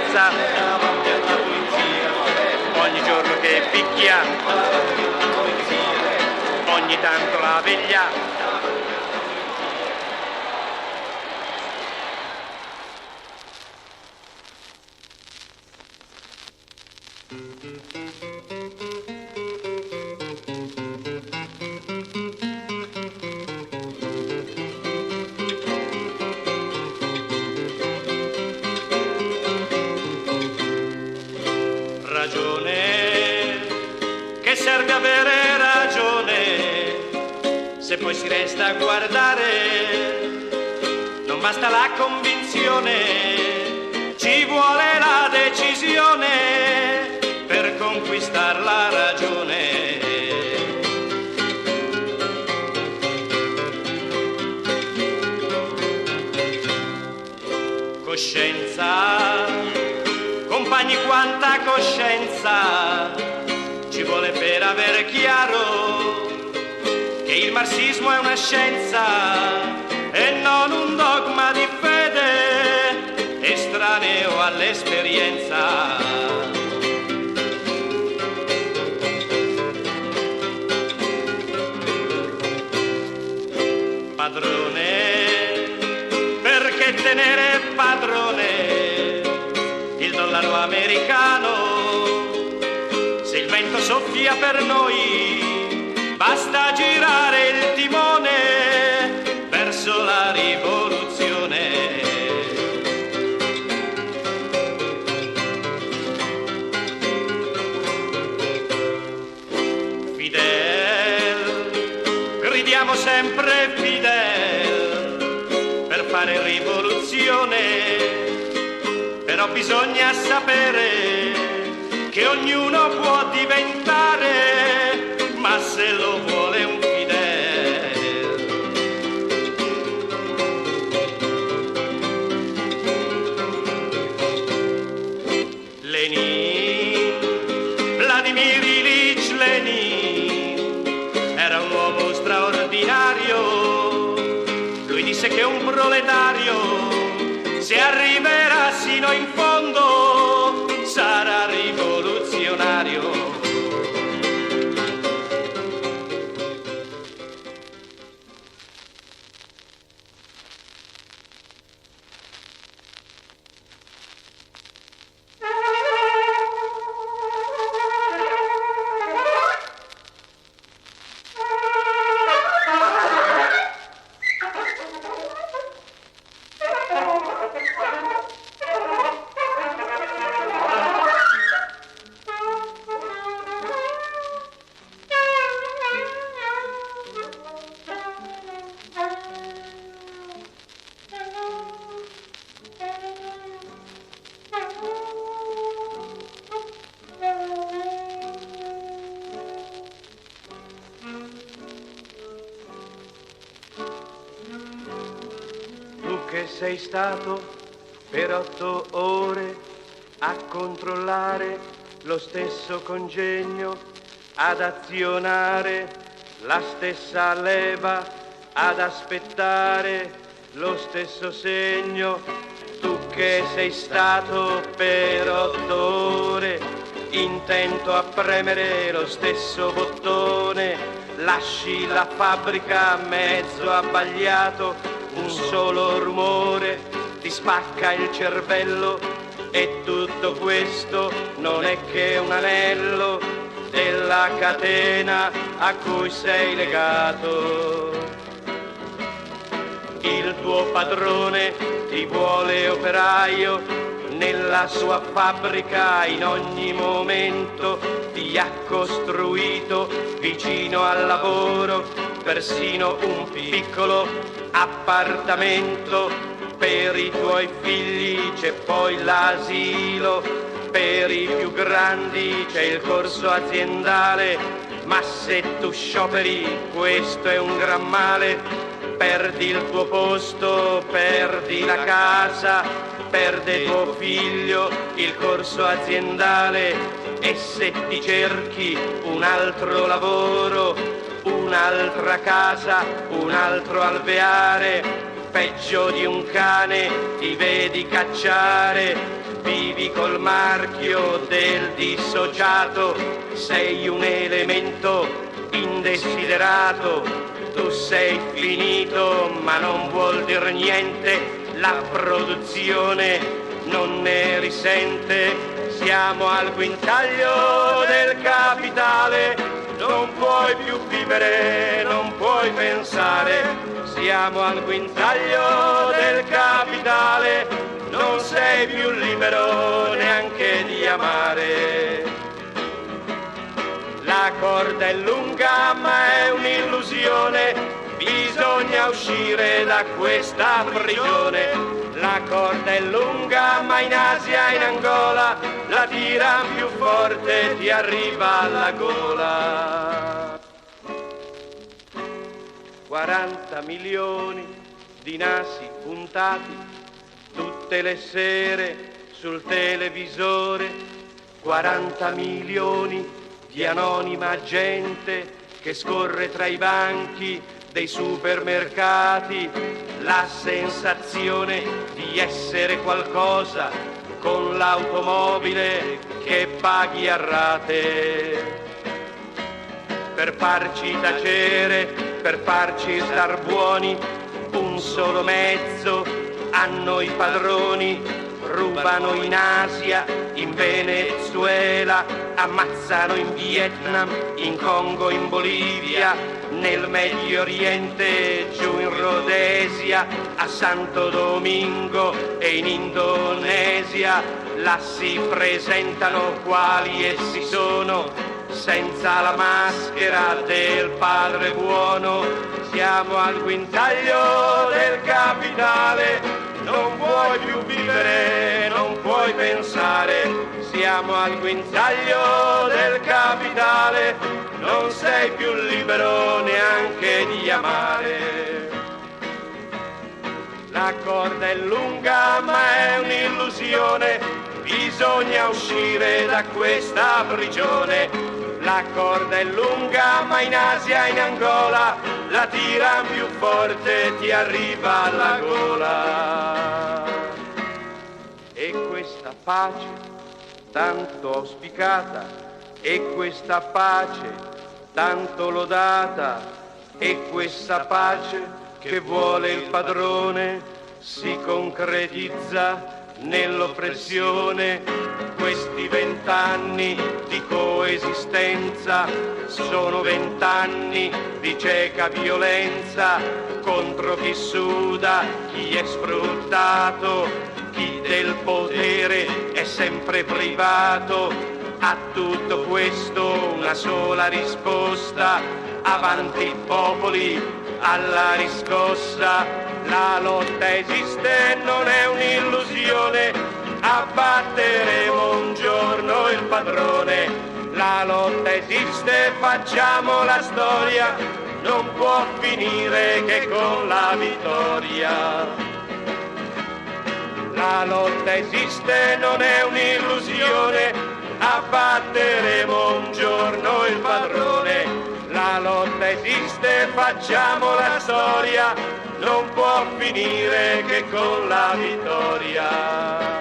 piazza, ogni giorno che picchia, ogni tanto la veglia. Serve avere ragione, se poi si resta a guardare, non basta la convinzione, ci vuole la decisione per conquistar la ragione. Coscienza, compagni, quanta coscienza ci vuole per avere chiaro che il marxismo è una scienza e non un dogma di fede estraneo all'esperienza. Padrone, perché tenere padrone il dollaro americano? Se il vento soffia per noi, basta girare il timone verso la rivoluzione. Fidel, gridiamo sempre Fidel per fare rivoluzione, però bisogna sapere che ognuno può diventare, ma se lo vuole un Fidel. Lenin, Vladimir Ilich Lenin, era un uomo straordinario. Lui disse che un proletario, se arriverà sino in fondo, sarà rivoluzionario. Che sei stato per 8 ore a controllare lo stesso congegno, ad azionare la stessa leva, ad aspettare lo stesso segno. Tu che sei stato per 8 ore intento a premere lo stesso bottone, lasci la fabbrica mezzo abbagliato, un solo rumore ti spacca il cervello e tutto questo non è che un anello della catena a cui sei legato. Il tuo padrone ti vuole operaio nella sua fabbrica, in ogni momento ti ha costruito vicino al lavoro persino un piccolo appartamento per i tuoi figli, c'è poi l'asilo, per i più grandi c'è il corso aziendale, ma se tu scioperi questo è un gran male, perdi il tuo posto, perdi la casa, perde tuo figlio il corso aziendale, e se ti cerchi un altro lavoro, un'altra casa, un altro alveare, peggio di un cane ti vedi cacciare, vivi col marchio del dissociato, sei un elemento indesiderato, tu sei finito ma non vuol dir niente, la produzione non ne risente, siamo al guinzaglio del capitale, non puoi più vivere, non puoi pensare, siamo al guinzaglio del capitale, non sei più libero neanche di amare. La corda è lunga ma è un'illusione, bisogna uscire da questa prigione. La corda è lunga ma in Asia e in Angola la tira più forte, ti arriva alla gola. 40 milioni di nasi puntati tutte le sere sul televisore, 40 milioni di anonima gente che scorre tra i banchi dei supermercati, la sensazione di essere qualcosa con l'automobile che paghi a rate. Per farci tacere, per farci star buoni, un solo mezzo hanno i padroni, rubano in Asia, in Venezuela, ammazzano in Vietnam, in Congo, in Bolivia, nel Medio Oriente, giù in Rhodesia, a Santo Domingo e in Indonesia, là si presentano quali essi sono, senza la maschera del padre buono, siamo al guinzaglio del capitale, non puoi più vivere, non puoi pensare, siamo al guinzaglio del capitale, non sei più libero neanche di amare. La corda è lunga ma è un'illusione, bisogna uscire da questa prigione. La corda è lunga ma in Asia e in Angola la tira più forte, ti arriva alla gola. E questa pace tanto auspicata, e questa pace tanto lodata, e questa pace che vuole il padrone si concretizza nell'oppressione. Questi 20 anni di coesistenza sono 20 anni di cieca violenza contro chi suda, chi è sfruttato, chi del potere è sempre privato. A tutto questo una sola risposta: avanti popoli, alla riscossa. La lotta esiste, non è un'illusione, abbatteremo un giorno il padrone. La lotta esiste, facciamo la storia, non può finire che con la vittoria. La lotta esiste, non è un'illusione, abbatteremo un giorno il padrone. La lotta esiste, facciamo la storia, non può finire che con la vittoria.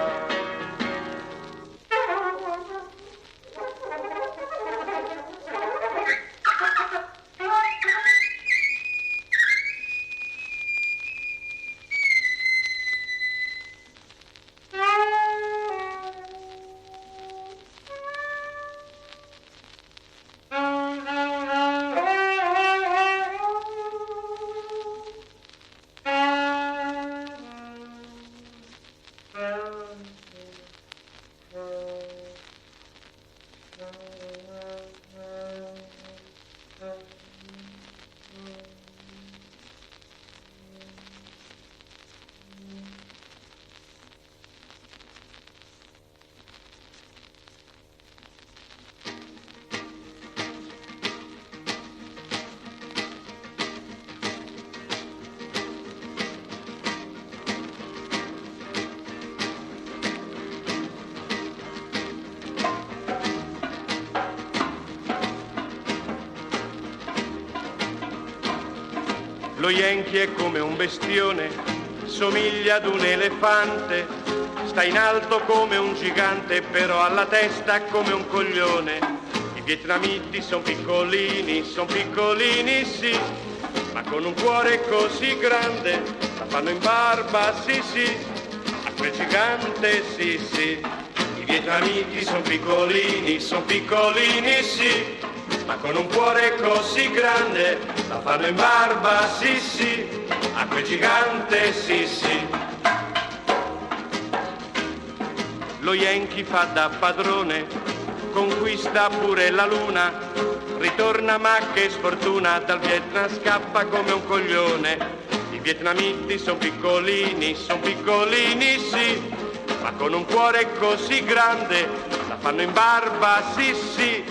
Lo Yankee è come un bestione, somiglia ad un elefante, sta in alto come un gigante, però alla testa come un coglione. I vietnamiti son piccolini, sì, ma con un cuore così grande, la fanno in barba, sì, a quel gigante, sì. I vietnamiti son piccolini, sì, ma con un cuore così grande, la fanno in barba, sì, a quel gigante, sì. Lo Yankee fa da padrone, conquista pure la luna, ritorna ma che sfortuna, dal Vietnam scappa come un coglione. I vietnamiti son piccolini, sì, ma con un cuore così grande, la fanno in barba, sì,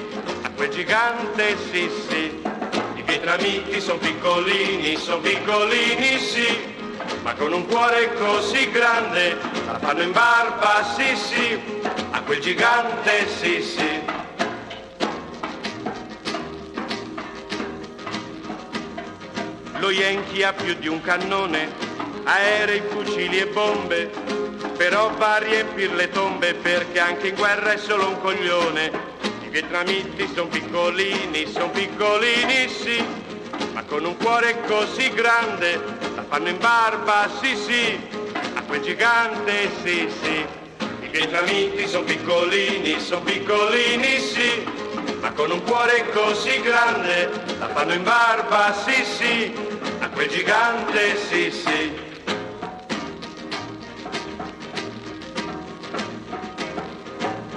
a quel gigante, sì. I vietnamiti son piccolini, sì, ma con un cuore così grande, la fanno in barba, sì, a quel gigante, sì. Lo Yankee ha più di un cannone, aerei, fucili e bombe, però va a riempir le tombe perché anche in guerra è solo un coglione. I vietnamiti son piccolini, sì, ma con un cuore così grande, la fanno in barba, sì, a quel gigante, sì. I vietnamiti son piccolini, sì, ma con un cuore così grande, la fanno in barba, sì, a quel gigante, sì.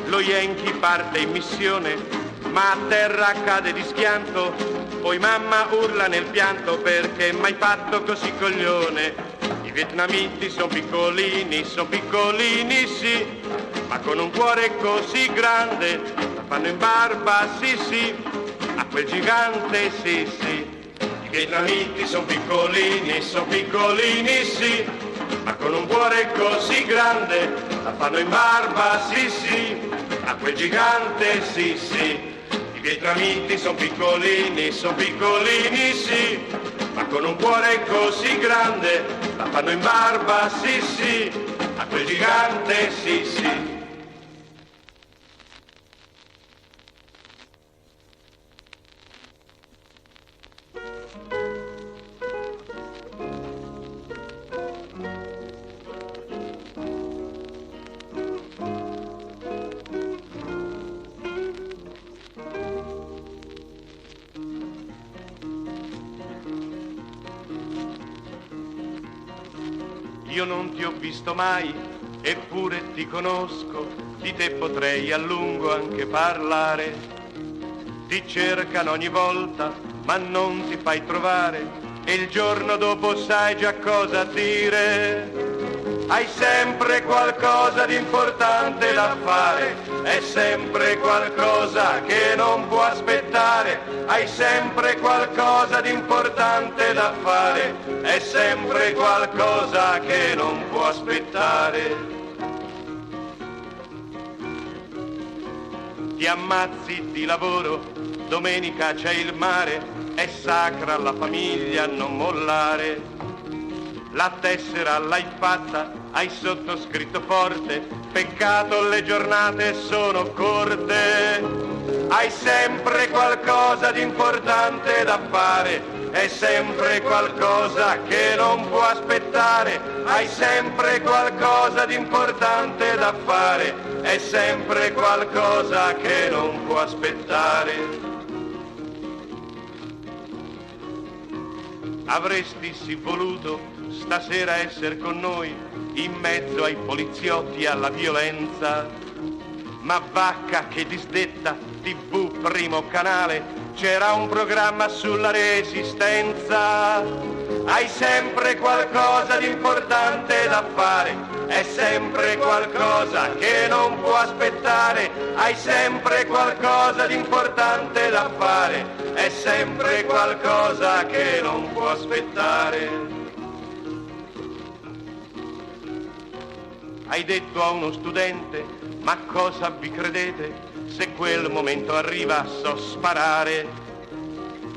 Lo Yankee parte in missione, ma a terra cade di schianto, poi mamma urla nel pianto perché mai fatto così coglione. I vietnamiti son piccolini, sì, ma con un cuore così grande, la fanno in barba, sì, a quel gigante, sì. I vietnamiti son piccolini, sì, ma con un cuore così grande, la fanno in barba, sì, a quel gigante, sì. I vietnamiti son piccolini, sì, ma con un cuore così grande, la fanno in barba, sì, a quel gigante, sì. Io non ti ho visto mai, eppure ti conosco, di te potrei a lungo anche parlare. Ti cercano ogni volta, ma non ti fai trovare, e il giorno dopo sai già cosa dire. Hai sempre qualcosa di importante da fare, è sempre qualcosa che non può aspettare. Hai sempre qualcosa di importante da fare, è sempre qualcosa che non può aspettare. Ti ammazzi di lavoro, domenica c'è il mare, è sacra la famiglia, non mollare. La tessera l'hai fatta, hai sottoscritto forte, peccato le giornate sono corte. Hai sempre qualcosa di importante da fare, è sempre qualcosa che non può aspettare. Hai sempre qualcosa di importante da fare, è sempre qualcosa che non può aspettare. Avresti sì voluto stasera essere con noi, in mezzo ai poliziotti e alla violenza, ma vacca che disdetta, TV primo canale, c'era un programma sulla resistenza. Hai sempre qualcosa di importante da fare, è sempre qualcosa che non può aspettare. Hai sempre qualcosa di importante da fare, è sempre qualcosa che non può aspettare. Hai detto a uno studente, ma cosa vi credete? Se quel momento arriva so sparare.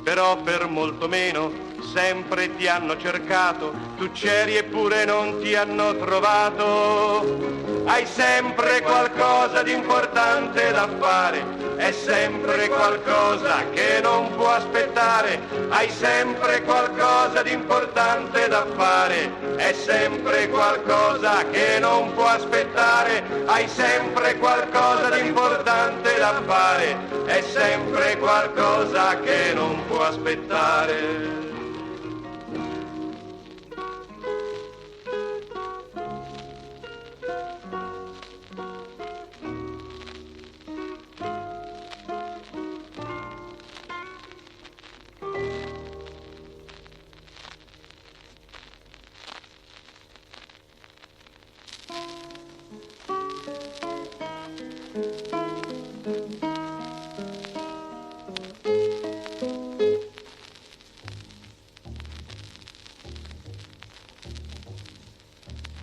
Però per molto meno sempre ti hanno cercato, tu c'eri eppure non ti hanno trovato. Hai sempre qualcosa di importante da fare, è sempre qualcosa che non può aspettare. Hai sempre qualcosa di importante da fare, è sempre qualcosa che non può aspettare. Hai sempre qualcosa di importante da fare, è sempre qualcosa che non può aspettare.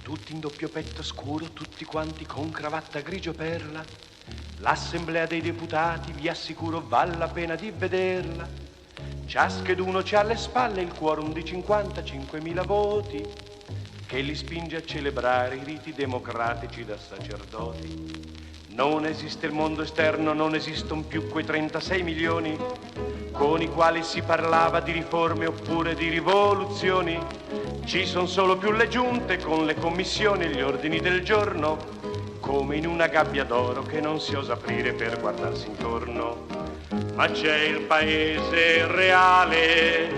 Tutti in doppio petto scuro, tutti quanti con cravatta grigio perla. L'assemblea dei deputati, vi assicuro, vale la pena di vederla. Ciascheduno c'ha alle spalle il quorum di 55.000 voti, che li spinge a celebrare i riti democratici da sacerdoti. Non esiste il mondo esterno, non esistono più quei 36 milioni con i quali si parlava di riforme oppure di rivoluzioni. Ci sono solo più le giunte con le commissioni e gli ordini del giorno, come in una gabbia d'oro che non si osa aprire per guardarsi intorno. Ma c'è il paese reale,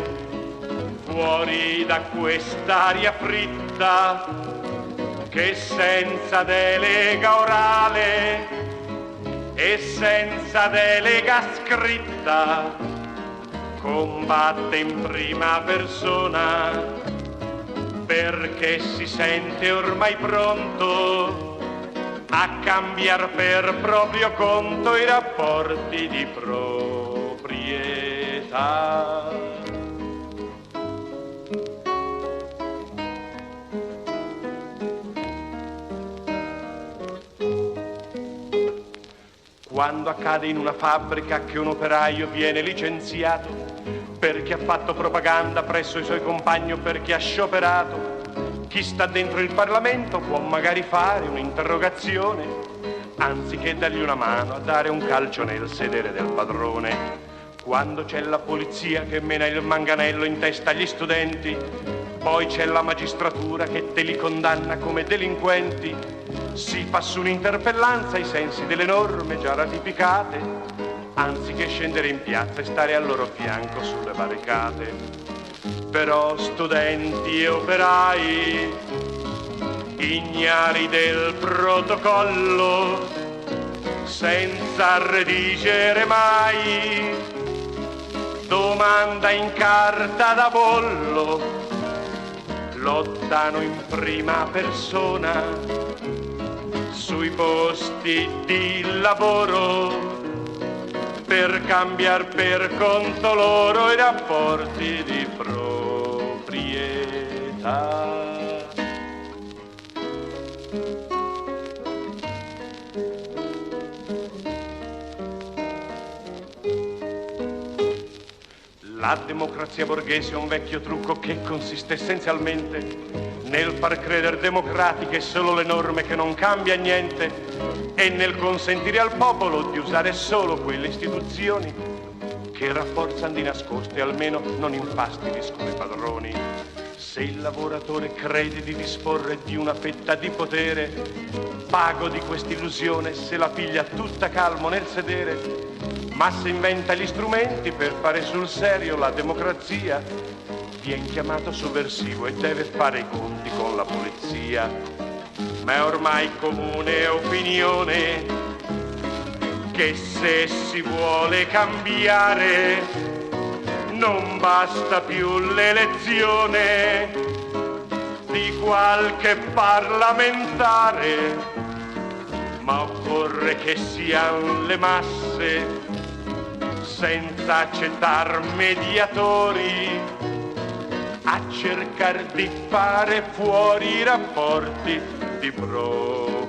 fuori da quest'aria fritta, che senza delega orale e senza delega scritta combatte in prima persona, perché si sente ormai pronto a cambiare per proprio conto i rapporti di proprietà. Quando accade in una fabbrica che un operaio viene licenziato perché ha fatto propaganda presso i suoi compagni o perché ha scioperato, chi sta dentro il Parlamento può magari fare un'interrogazione, anziché dargli una mano a dare un calcio nel sedere del padrone. Quando c'è la polizia che mena il manganello in testa agli studenti, poi c'è la magistratura che te li condanna come delinquenti. Si fa su un'interpellanza ai sensi delle norme già ratificate, anziché scendere in piazza e stare al loro fianco sulle barricate. Però studenti e operai, ignari del protocollo, senza redigere mai domanda in carta da bollo, lottano in prima persona sui posti di lavoro per cambiare per conto loro i rapporti di proprietà. La democrazia borghese è un vecchio trucco che consiste essenzialmente nel far credere democratiche solo le norme che non cambia niente e nel consentire al popolo di usare solo quelle istituzioni che rafforzano di nascosto e almeno non infastidiscono i padroni. Se il lavoratore crede di disporre di una fetta di potere, pago di quest'illusione se la piglia tutta calmo nel sedere. Ma se inventa gli strumenti per fare sul serio la democrazia, viene chiamato sovversivo e deve fare i conti con la polizia. Ma è ormai comune opinione che se si vuole cambiare non basta più l'elezione di qualche parlamentare, ma occorre che siano le masse, senza accettare mediatori, a cercare di fare fuori i rapporti di proprietà.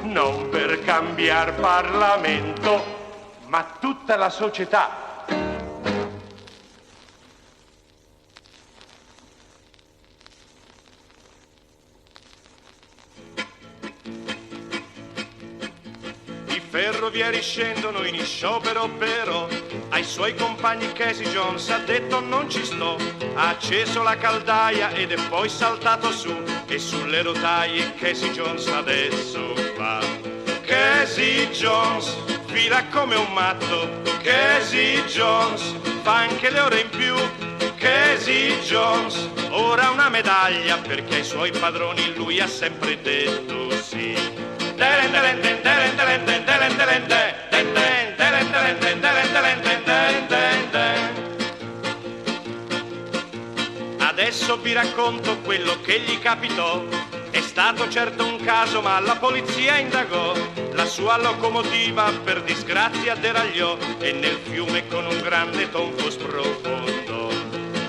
Non per cambiare Parlamento, ma tutta la società. ferrovieri scendono in sciopero, però ai suoi compagni Casey Jones ha detto non ci sto, ha acceso la caldaia ed è poi saltato su, e sulle rotaie Casey Jones adesso va. Casey Jones fila come un matto, Casey Jones fa anche le ore in più, Casey Jones ora una medaglia perché ai suoi padroni lui ha sempre detto sì. Adesso vi racconto quello che gli capitò. È stato certo un caso, ma la polizia indagò. La sua locomotiva per disgrazia deragliò e nel fiume con un grande tonfo sprofondò.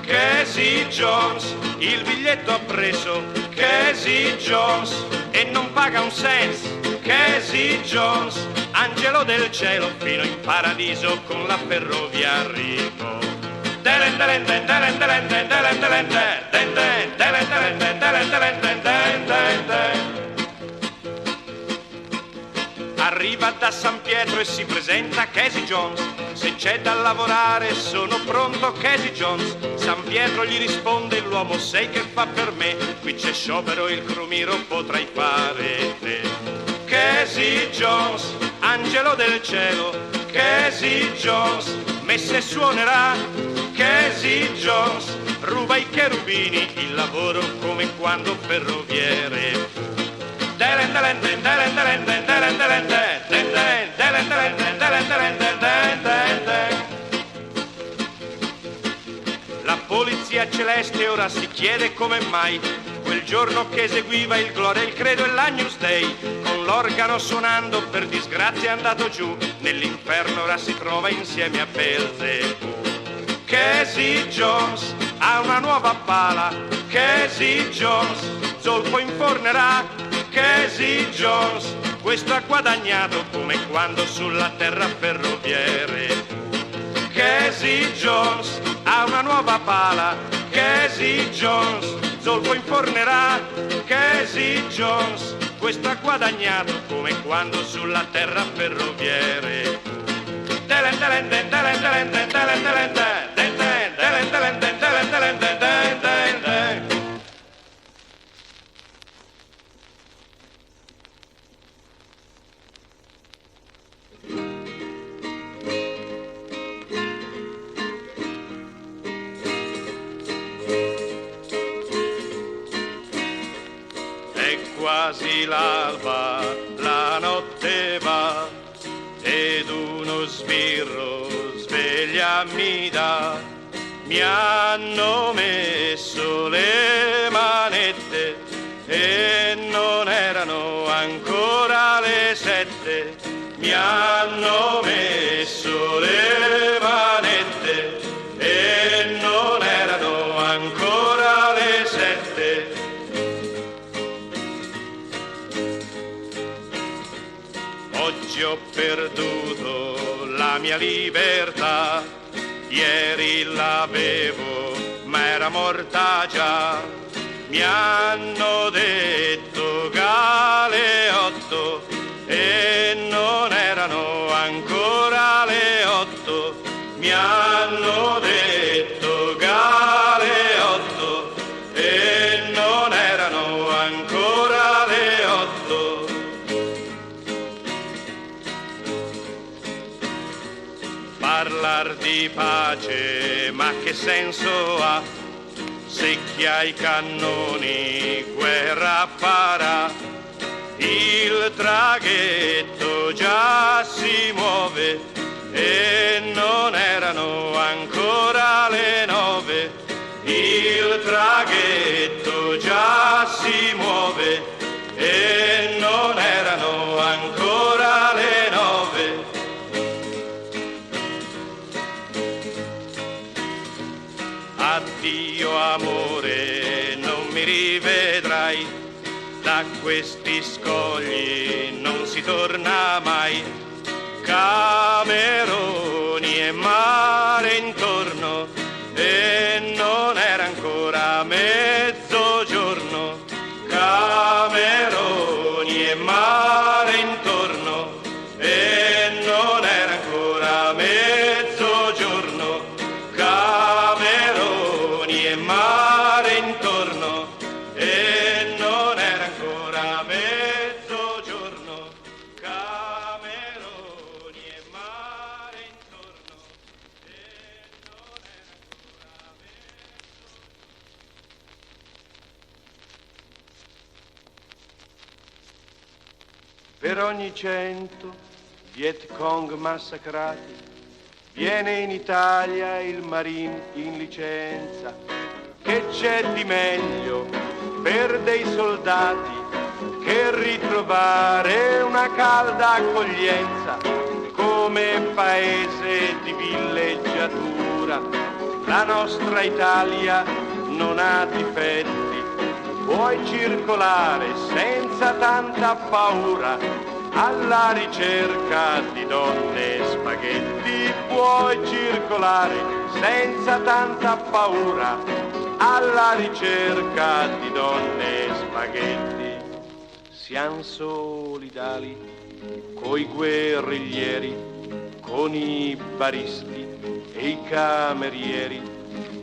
Casey Jones il biglietto ha preso, Casey Jones e non paga un cent. Casey Jones, angelo del cielo, fino in paradiso con la ferrovia arrivò. Arriva da San Pietro e si presenta Casey Jones. Se c'è da lavorare sono pronto Casey Jones. San Pietro gli risponde l'uomo sei che fa per me. Qui c'è sciopero il crumiro potrai fare te. Casey Jones, angelo del cielo, Casey Jones, messe suonerà. Casey Jones ruba i cherubini, il lavoro come quando ferroviere fu. La polizia celeste ora si chiede come mai quel giorno che eseguiva il Gloria, il Credo e l'Agnus Dei, con l'organo suonando per disgrazia è andato giù, nell'inferno ora si trova insieme a Belzebù. Casey Jones ha una nuova pala, Casey Jones zolfo infornerà, Casey Jones questo ha guadagnato come quando sulla terra ferroviere fu. Casey Jones ha una nuova pala, Casey Jones zolfo infornerà, Casey Jones questo ha guadagnato come quando sulla terra ferroviere fu. È quasi l'alba, la notte va ed uno sbirro sveglia mi dà. Mi hanno messo le manette e non erano ancora le 7. Mi hanno messo le manette e non erano ancora le 7. Oggi ho perduto la mia libertà, ieri l'avevo ma era morta già. Mi hanno detto Galeotto e non erano ancora le 8. Mi hanno detto Galeotto e non erano ancora le 8. Parlar di pace, ma che senso ha? Se chi ha i cannoni guerra farà. Il traghetto già si muove e non erano ancora le 9. Il traghetto già si muove e non erano ancora le 9. Addio amore, non mi rivedrai, da questi scogli non si torna mai. Cameroni e mare intorno e non era ancora mezzogiorno. Cameroni e mare intorno e Per ogni 100 Viet Cong massacrati viene in Italia il Marine in licenza. Che c'è di meglio per dei soldati che ritrovare una calda accoglienza? Come paese di villeggiatura la nostra Italia non ha difetti, puoi circolare senza tanta paura alla ricerca di donne e spaghetti, puoi circolare senza tanta paura alla ricerca di donne e spaghetti. Siamo solidali coi guerriglieri, con i baristi e i camerieri,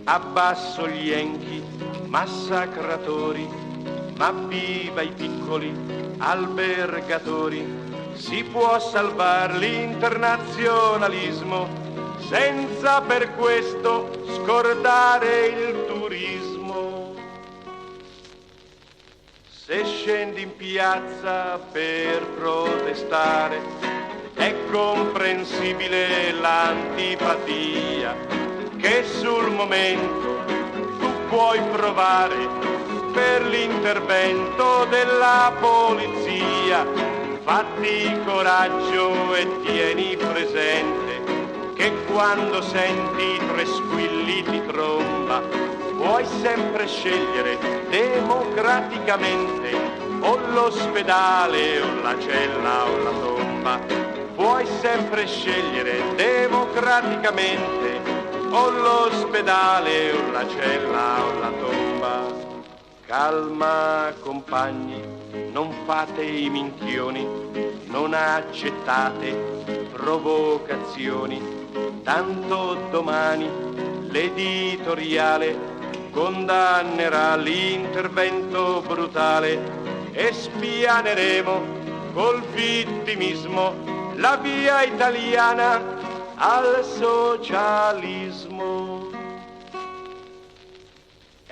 abbasso gli enchi massacratori, ma viva i piccoli albergatori. Si può salvare l'internazionalismo senza per questo scordare il turismo. Se scendi in piazza per protestare è comprensibile l'antipatia che sul momento tu puoi provare per l'intervento della polizia. Fatti coraggio e tieni presente che quando senti 3 squilli di tromba puoi sempre scegliere democraticamente o l'ospedale o la cella o la tomba. Puoi sempre scegliere democraticamente o l'ospedale o la cella o la tomba. Calma compagni, non fate i minchioni, non accettate provocazioni, tanto domani l'editoriale condannerà l'intervento brutale e spianeremo col vittimismo la via italiana al socialismo.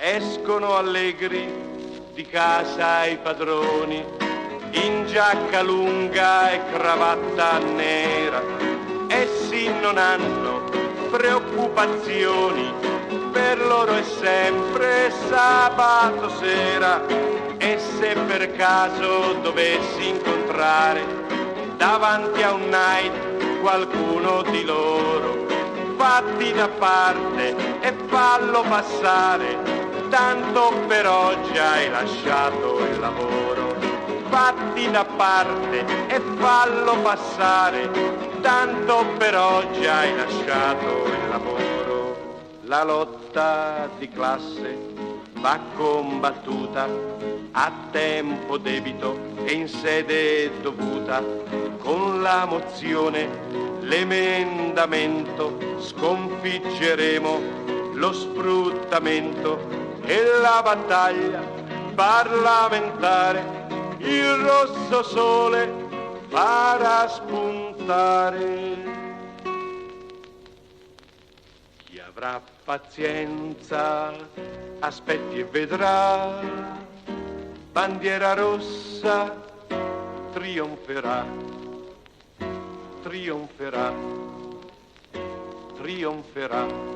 Escono allegri di casa i padroni, in giacca lunga e cravatta nera. Essi non hanno preoccupazioni, per loro è sempre sabato sera. E se per caso dovessi incontrare davanti a un night qualcuno di loro, fatti da parte e fallo passare, tanto per oggi hai lasciato il lavoro. Fatti da parte e fallo passare, tanto per oggi hai lasciato il lavoro. La lotta di classe va combattuta a tempo debito e in sede dovuta, con la mozione, l'emendamento, sconfiggeremo lo sfruttamento e la battaglia parlamentare il rosso sole farà spuntare. Chi avrà pazienza aspetti e vedrà, bandiera rossa trionferà, trionferà, trionferà.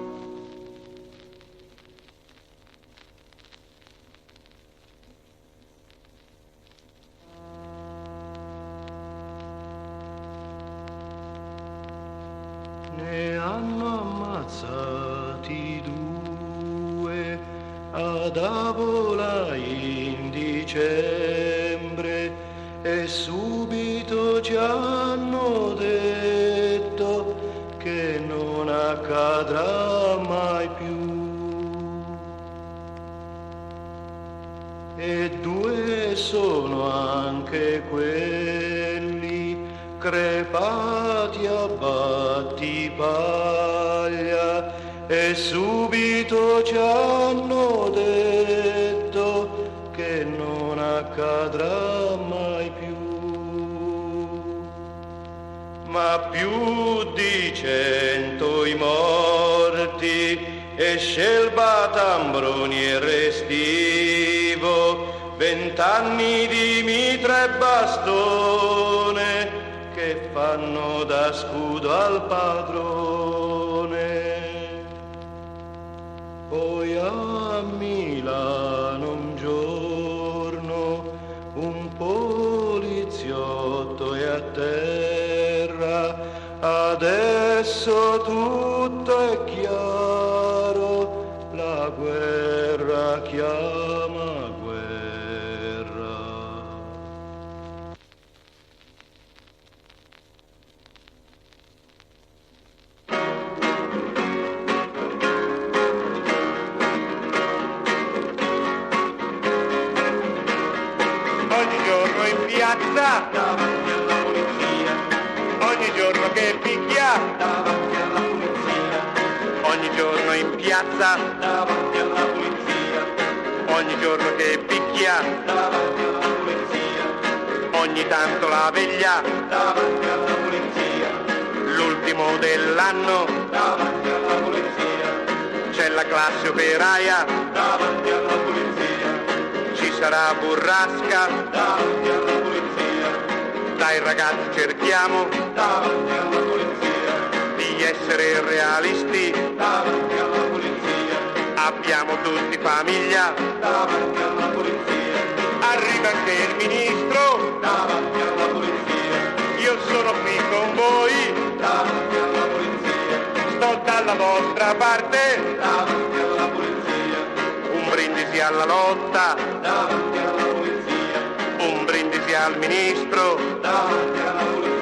Ne hanno ammazzati 2 ad Avola in dicembre e subito ci hanno detto che non accadrà mai più. E 2 sono anche quelli crepati a Battipaglia e subito ci hanno detto che non accadrà mai più. Ma più di 100 i morti e Scelba, Tambroni e Restivo 20 anni di mitra e bastone che fanno da scudo al padrone. Poi a Milano un giorno un poliziotto è a terra, adesso tutto è chiaro, la guerra chiama guerra. Ogni giorno in piazza davanti alla polizia, ogni giorno che picchia davanti alla polizia, ogni giorno in piazza, davanti alla polizia, ogni giorno che picchia, davanti alla polizia, ogni tanto la veglia, davanti alla polizia, l'ultimo dell'anno, davanti alla polizia, c'è la classe operaia, davanti alla polizia, ci sarà burrasca, davanti alla polizia, dai ragazzi cerchiamo davanti alla polizia, di essere realisti, davanti alla polizia, abbiamo tutti famiglia, davanti alla polizia, arriva anche il ministro, davanti alla polizia, io sono qui con voi, davanti alla polizia, sto dalla vostra parte, davanti alla polizia, un brindisi alla lotta, davanti alla polizia, un brindisi al ministro, davanti alla polizia,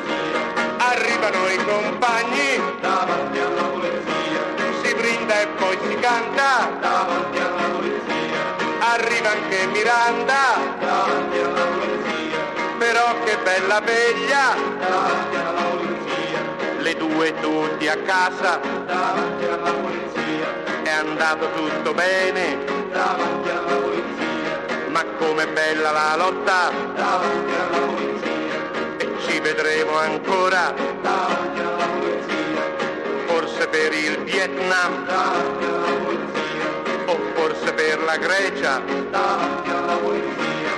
arrivano i compagni, davanti alla polizia, si brinda e poi si canta, davanti alla polizia, arriva anche Miranda, davanti alla polizia, però che bella veglia, davanti alla polizia, le due tutti a casa, davanti alla polizia, è andato tutto bene, davanti alla polizia, ma com'è bella la lotta, davanti alla polizia, e ci vedremo ancora, davanti alla polizia, forse per il Vietnam, davanti alla polizia, o forse per la Grecia, davanti alla polizia,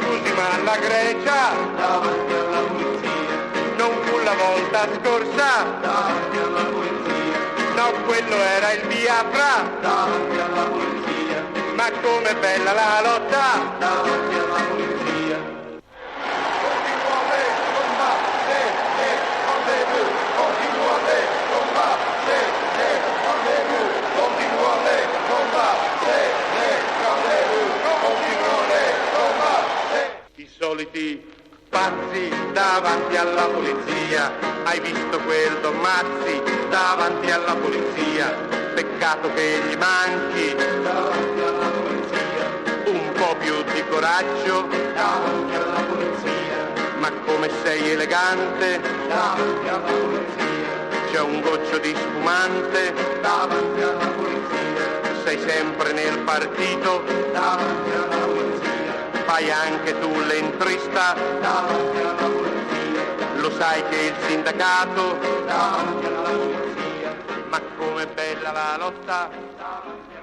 scusi ma la Grecia davanti alla polizia, non fu la volta scorsa, davanti alla polizia, no quello era il Biafra, davanti alla polizia, ma com'è bella la lotta, davanti alla polizia. i soliti pazzi davanti alla polizia, hai visto quel Don Mazzi davanti alla polizia, peccato che gli manchi Davanti alla polizia, un po' più di coraggio, davanti alla polizia, ma come sei elegante, davanti alla polizia, c'è un goccio di spumante, davanti alla polizia, sei sempre nel partito, davanti alla polizia, fai anche tu l'entrista, davanti alla polizia, lo sai che il sindacato, davanti alla polizia, ma com'è bella la lotta, davanti